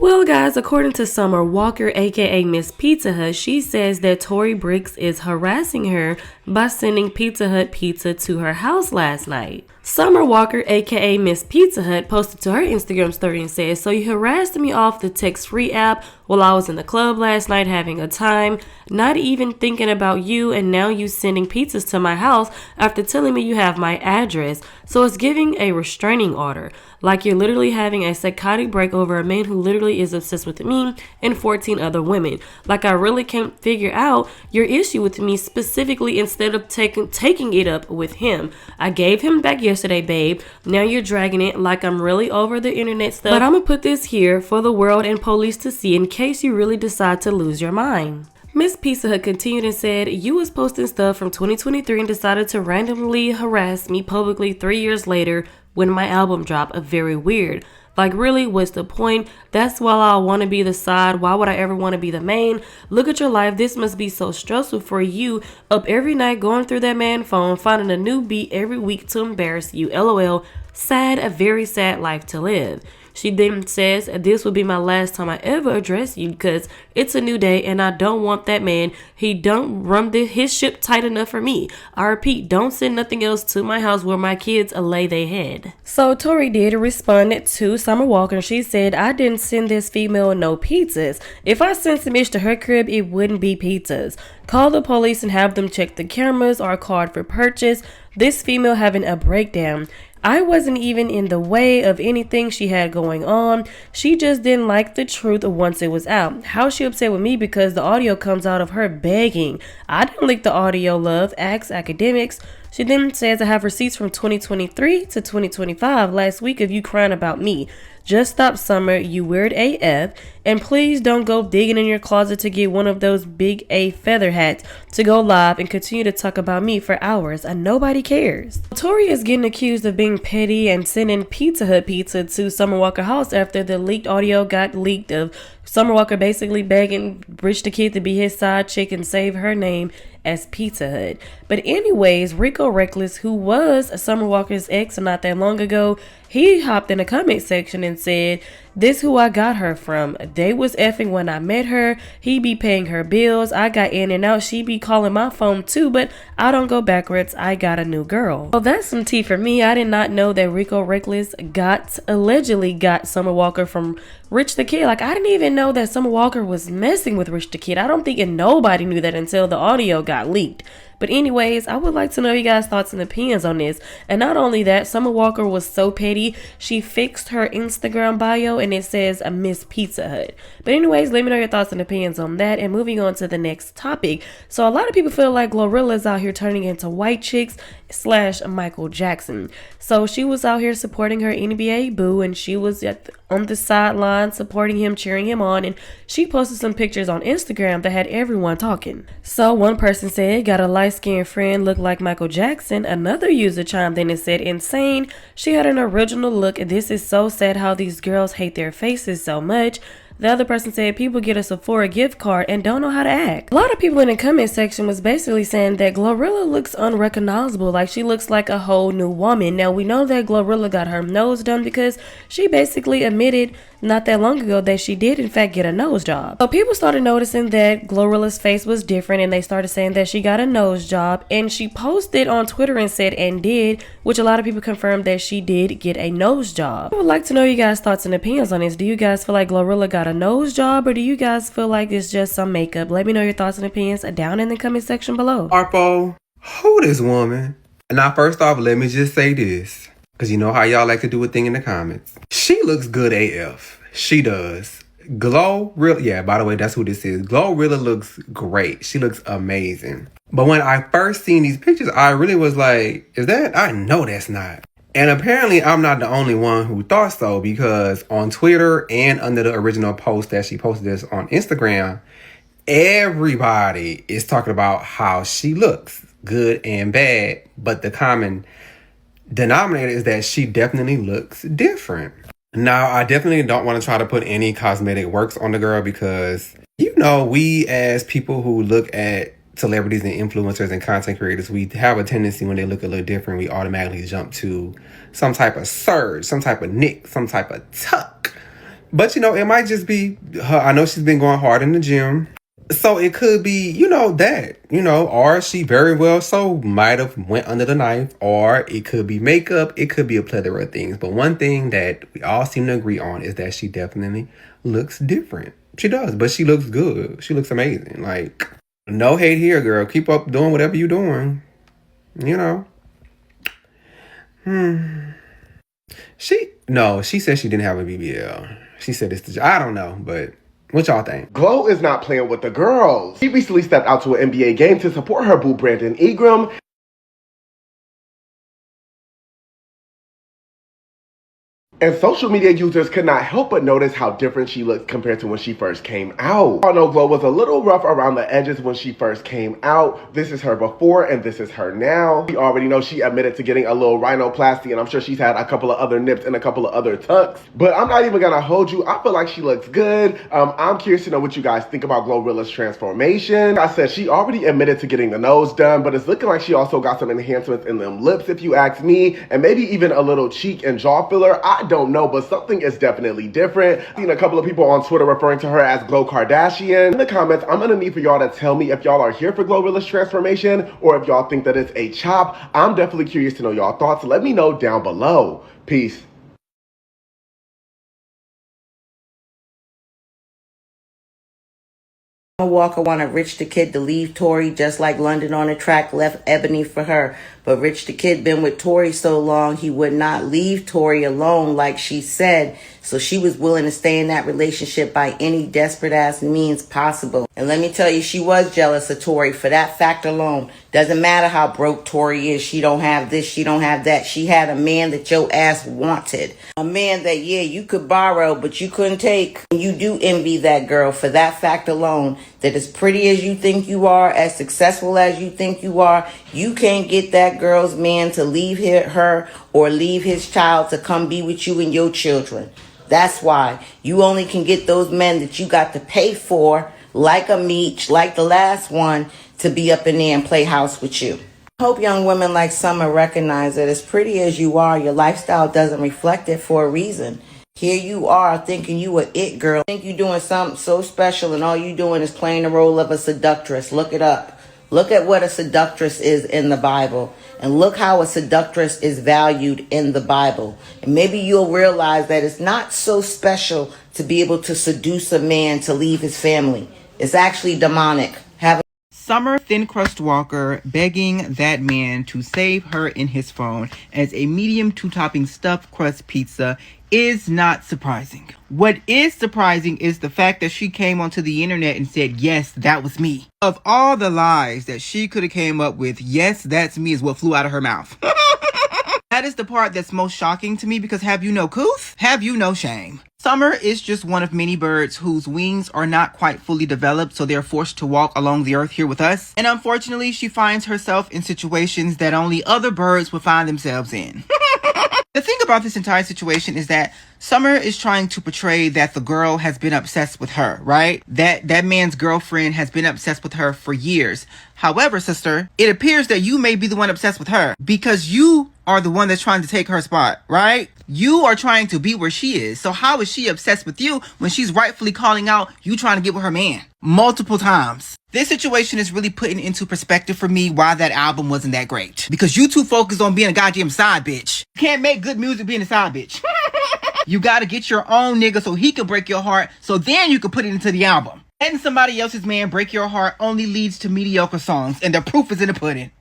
Well, guys, according to Summer Walker, aka Miss Pizza Hut, she says that Tory Bricks is harassing her by sending Pizza Hut pizza to her house last night. Summer Walker, aka Miss Pizza Hut, posted to her Instagram story and said, "So you harassed me off the text-free app while I was in the club last night having a time, not even thinking about you, and now you sending pizzas to my house after telling me you have my address. So it's giving a restraining order. Like you're literally having a psychotic break over a man who literally is obsessed with me and 14 other women. Like I really can't figure out your issue with me specifically instead of taking it up with him. I gave him back yesterday, babe. Now you're dragging it like I'm really over the internet stuff. But I'm gonna put this here for the world and police to see in case you really decide to lose your mind." Miss Pizza Hut continued and said, "You was posting stuff from 2023 and decided to randomly harass me publicly 3 years later when my album dropped. Very weird. Like really, what's the point? That's why I want to be the side. Why would I ever want to be the main? Look at your life. This must be so stressful for you. Up every night going through that man's phone, finding a new beat every week to embarrass you. LOL. Sad, a very sad life to live." She then says, "This will be my last time I ever address you because it's a new day and I don't want that man. He don't run his ship tight enough for me. I repeat, don't send nothing else to my house where my kids lay their head." So Tory did respond to Summer Walker and she said, "I didn't send this female no pizzas. If I sent some ish to her crib, it wouldn't be pizzas. Call the police and have them check the cameras or card for purchase. This female having a breakdown. I wasn't even in the way of anything she had going on. She just didn't like the truth once it was out. How she upset with me because the audio comes out of her begging. I didn't leak the audio, love. Ask academics." She then says, "I have receipts from 2023 to 2025 last week of you crying about me. Just stop, Summer, you weird AF, and please don't go digging in your closet to get one of those big A feather hats to go live and continue to talk about me for hours, and nobody cares." Tory is getting accused of being petty and sending Pizza Hut pizza to Summer Walker house after the leaked audio got leaked of Summer Walker basically begging Rich the Kid to be his side chick and save her name as Pizza Hut. But anyways, Rico Reckless, who was Summer Walker's ex not that long ago, he hopped in the comment section and said, "This who I got her from. They was effing when I met her. He be paying her bills. I got in and out. She be calling my phone too, but I don't go backwards. I got a new girl." Well, that's some tea for me. I did not know that Rico Reckless allegedly got Summer Walker from Rich the Kid. Like, I didn't even know that Summer Walker was messing with Rich the Kid. I don't think nobody knew that until the audio got leaked. But anyways, I would like to know you guys' thoughts and opinions on this. And not only that, Summer Walker was so petty, she fixed her Instagram bio and it says a Miss Pizza Hut. But anyways, let me know your thoughts and opinions on that. And moving on to the next topic. So a lot of people feel like Glorilla is out here turning into white chicks / Michael Jackson. So she was out here supporting her NBA boo and she was on the sideline supporting him, cheering him on, and she posted some pictures on Instagram that had everyone talking. So one person said, "Got a light-skinned friend look like Michael Jackson." Another user chimed in and said, "Insane. She had an original look. This is so sad how these girls hate their faces so much." The other person said, "People get a Sephora gift card and don't know how to act." A lot of people in the comment section was basically saying that Glorilla looks unrecognizable, like she looks like a whole new woman. Now we know that Glorilla got her nose done because she basically admitted not that long ago that she did in fact get a nose job. So people started noticing that Glorilla's face was different and they started saying that she got a nose job, and she posted on Twitter and said "and did," which a lot of people confirmed that she did get a nose job. I would like to know you guys' thoughts and opinions on this. Do you guys feel like Glorilla got a nose job, or do you guys feel like it's just some makeup? Let me know your thoughts and opinions down in the comment section below. Harpo, who this woman? Now first off, let me just say this, because you know how y'all like to do a thing in the comments. She looks good AF. She does. Glorilla, yeah, by the way, that's who this is. Glorilla looks great. She looks amazing. But when I first seen these pictures, I really was like, is that? I know that's not. And apparently I'm not the only one who thought so, because on Twitter and under the original post that she posted this on Instagram, everybody is talking about how she looks good and bad. But the common denominator is that she definitely looks different. Now, I definitely don't want to try to put any cosmetic works on the girl because, you know, we as people who look at celebrities and influencers and content creators, we have a tendency when they look a little different, we automatically jump to some type of surge, some type of nick, some type of tuck. But, you know, it might just be her. I know she's been going hard in the gym. So it could be, you know, that, you know, or she very well so might have went under the knife, or it could be makeup. It could be a plethora of things. But one thing that we all seem to agree on is that she definitely looks different. She does, but she looks good. She looks amazing. Like, no hate here, girl. Keep up doing whatever you're doing. You know. She said she didn't have a BBL. She said it's I don't know, but what y'all think? Glow is not playing with the girls. She recently stepped out to an NBA game to support her boo Brandon Ingram. And social media users could not help but notice how different she looked compared to when she first came out. I know Glow was a little rough around the edges when she first came out. This is her before and this is her now. We already know she admitted to getting a little rhinoplasty, and I'm sure she's had a couple of other nips and a couple of other tucks. But I'm not even gonna hold you. I feel like she looks good. I'm curious to know what you guys think about Glorilla's transformation. I said she already admitted to getting the nose done, but it's looking like she also got some enhancements in them lips, if you ask me, and maybe even a little cheek and jaw filler. I don't know, but something is definitely different. I've seen a couple of people on Twitter referring to her as Glow Kardashian. In the comments, I'm gonna need for y'all to tell me if y'all are here for Glorilla's transformation or if y'all think that it's a chop. I'm definitely curious to know y'all thoughts. Let me know down below. Peace. Walker wanted Rich the Kid to leave Tory just like London on the Track left Ebony for her. But Rich the Kid been with Tory so long he would not leave Tory alone like she said. So she was willing to stay in that relationship by any desperate ass means possible. And let me tell you, she was jealous of Tory for that fact alone. Doesn't matter how broke Tory is. She don't have this, she don't have that. She had a man that your ass wanted. A man that, yeah, you could borrow, but you couldn't take. You do envy that girl for that fact alone. That as pretty as you think you are, as successful as you think you are, you can't get that girl's man to leave her or leave his child to come be with you and your children. That's why you only can get those men that you got to pay for, like a Meech, like the last one, to be up in there and play house with you. I hope young women like Summer recognize that as pretty as you are, your lifestyle doesn't reflect it for a reason. Here you are thinking you a it girl. Think you doing something so special and all you doing is playing the role of a seductress. Look it up. Look at what a seductress is in the Bible. And look how a seductress is valued in the Bible. And maybe you'll realize that it's not so special to be able to seduce a man to leave his family. It's actually demonic. Summer Thin Crust Walker begging that man to save her in his phone as a medium two-topping stuffed crust pizza is not surprising. What is surprising is the fact that she came onto the internet and said, yes, that was me. Of all the lies that she could have came up with, yes, that's me is what flew out of her mouth. That is the part that's most shocking to me because have you no couth? Have you no shame? Summer is just one of many birds whose wings are not quite fully developed, so they're forced to walk along the earth here with us. And unfortunately, she finds herself in situations that only other birds would find themselves in. The thing about this entire situation is that Summer is trying to portray that the girl has been obsessed with her, right? That man's girlfriend has been obsessed with her for years. However, sister, it appears that you may be the one obsessed with her because you are the one that's trying to take her spot, right? You are trying to be where she is. So how is she obsessed with you when she's rightfully calling out you trying to get with her man multiple times? This situation is really putting into perspective for me why that album wasn't that great. Because you too focused on being a goddamn side bitch. You can't make good music being a side bitch. You gotta get your own nigga so he can break your heart so then you can put it into the album. Letting somebody else's man break your heart only leads to mediocre songs, and the proof is in the pudding.